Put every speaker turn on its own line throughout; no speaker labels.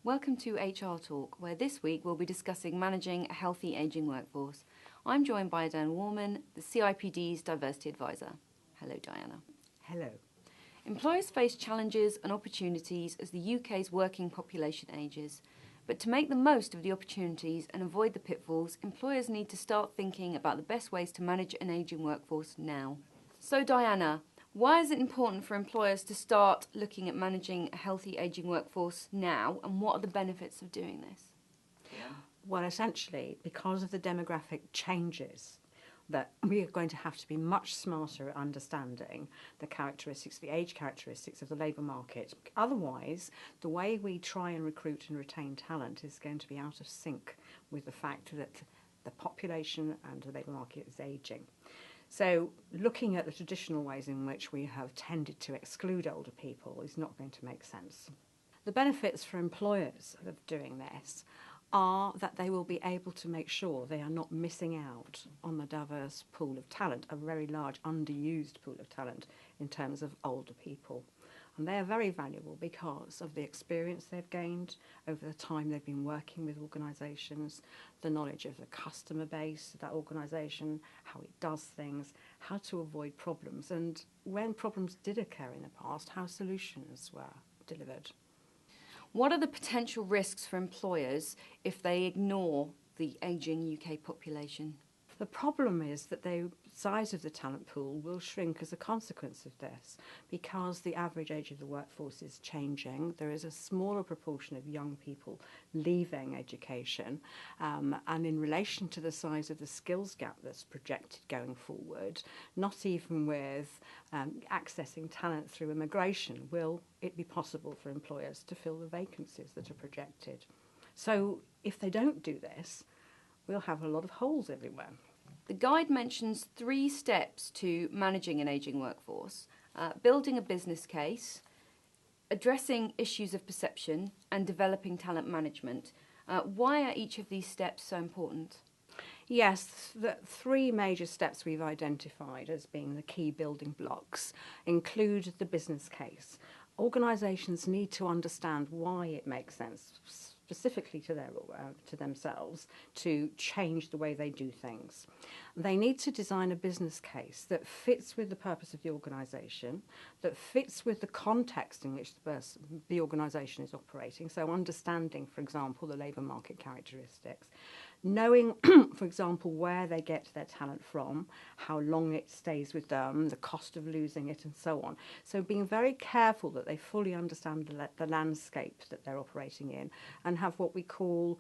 Welcome to HR Talk, where this week we'll be discussing managing a healthy ageing workforce. I'm joined by Dianah Worman, the CIPD's Diversity Advisor. Hello, Dianah.
Hello.
Employers face challenges and opportunities as the UK's working population ages. But to make the most of the opportunities and avoid the pitfalls, employers need to start thinking about the best ways to manage an ageing workforce now. So, Dianah, why is it important for employers to start looking at managing a healthy ageing workforce now, and what are the benefits of doing this?
Well, essentially, because of the demographic changes, that we are going to have to be much smarter at understanding the characteristics, the age characteristics of the labour market. Otherwise, the way we try and recruit and retain talent is going to be out of sync with the fact that the population and the labour market is ageing. So looking at the traditional ways in which we have tended to exclude older people is not going to make sense. The benefits for employers of doing this are that they will be able to make sure they are not missing out on the diverse pool of talent, a very large underused pool of talent in terms of older people. And they are very valuable because of the experience they've gained over the time they've been working with organisations, the knowledge of the customer base of that organisation, how it does things, how to avoid problems, and when problems did occur in the past, how solutions were delivered.
What are the potential risks for employers if they ignore the ageing UK population?
The problem is that the size of the talent pool will shrink as a consequence of this because the average age of the workforce is changing. There is a smaller proportion of young people leaving education, and in relation to the size of the skills gap that's projected going forward, not even with accessing talent through immigration will it be possible for employers to fill the vacancies that are projected. So if they don't do this, we'll have a lot of holes everywhere.
The guide mentions 3 steps to managing an ageing workforce: building a business case, addressing issues of perception, and developing talent management. Why are each of these steps so important?
Yes, the 3 major steps we've identified as being the key building blocks include the business case. Organisations need to understand why it makes sense, specifically to themselves, to change the way they do things. They need to design a business case that fits with the purpose of the organisation, that fits with the context in which the organisation is operating, so understanding, for example, the labour market characteristics, knowing, for example, where they get their talent from, how long it stays with them, the cost of losing it, and so on. So being very careful that they fully understand the landscape that they're operating in and have what we call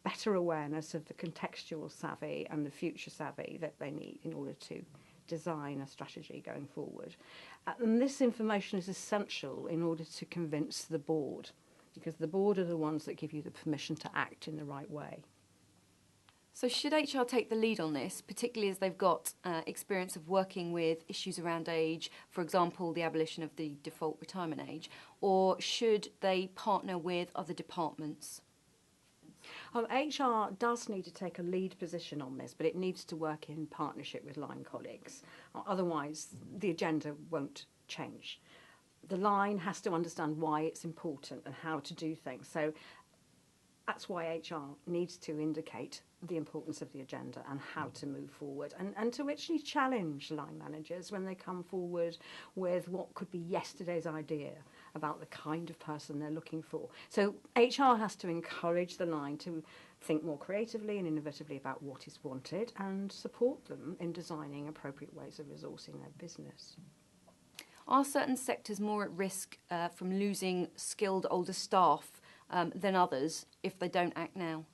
better awareness of the contextual savvy and the future savvy that they need in order to design a strategy going forward. And this information is essential in order to convince the board, because the board are the ones that give you the permission to act in the right way.
So should HR take the lead on this, particularly as they've got experience of working with issues around age, for example, the abolition of the default retirement age, or should they partner with other departments?
HR does need to take a lead position on this, but it needs to work in partnership with line colleagues. Otherwise, the agenda won't change. The line has to understand why it's important and how to do things. So that's why HR needs to indicate the importance of the agenda and how to move forward, and to actually challenge line managers when they come forward with what could be yesterday's idea about the kind of person they're looking for. So HR has to encourage the line to think more creatively and innovatively about what is wanted and support them in designing appropriate ways of resourcing their business.
Are certain sectors more at risk from losing skilled older staff than others if they don't act now?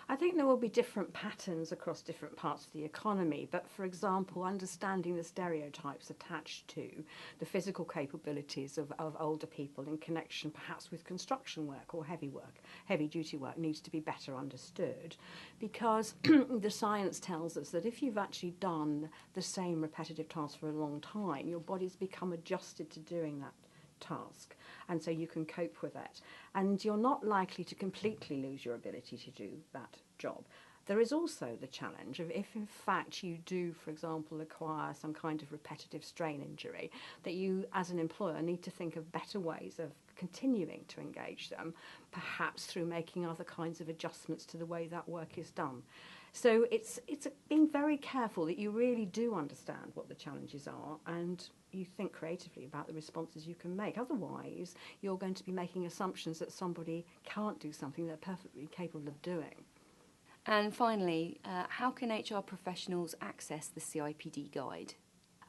I think there will be different patterns across different parts of the economy, but for example, understanding the stereotypes attached to the physical capabilities of older people in connection perhaps with construction work or heavy duty work needs to be better understood, because the science tells us that if you've actually done the same repetitive task for a long time, your body's become adjusted to doing that task, and so you can cope with it, and you're not likely to completely lose your ability to do that job. There is also the challenge of if in fact you do, for example, acquire some kind of repetitive strain injury, that you as an employer need to think of better ways of continuing to engage them, perhaps through making other kinds of adjustments to the way that work is done. So it's being very careful that you really do understand what the challenges are and you think creatively about the responses you can make. Otherwise, you're going to be making assumptions that somebody can't do something they're perfectly capable of doing.
And finally, how can HR professionals access the CIPD guide?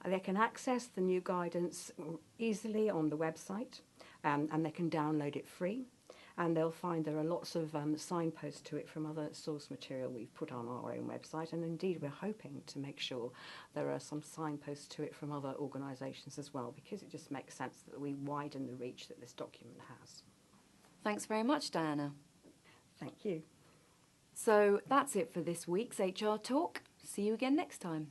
They can access the new guidance easily on the website, and they can download it free. And they'll find there are lots of signposts to it from other source material we've put on our own website. And indeed, we're hoping to make sure there are some signposts to it from other organisations as well, because it just makes sense that we widen the reach that this document has.
Thanks very much, Dianah.
Thank you.
So that's it for this week's HR Talk. See you again next time.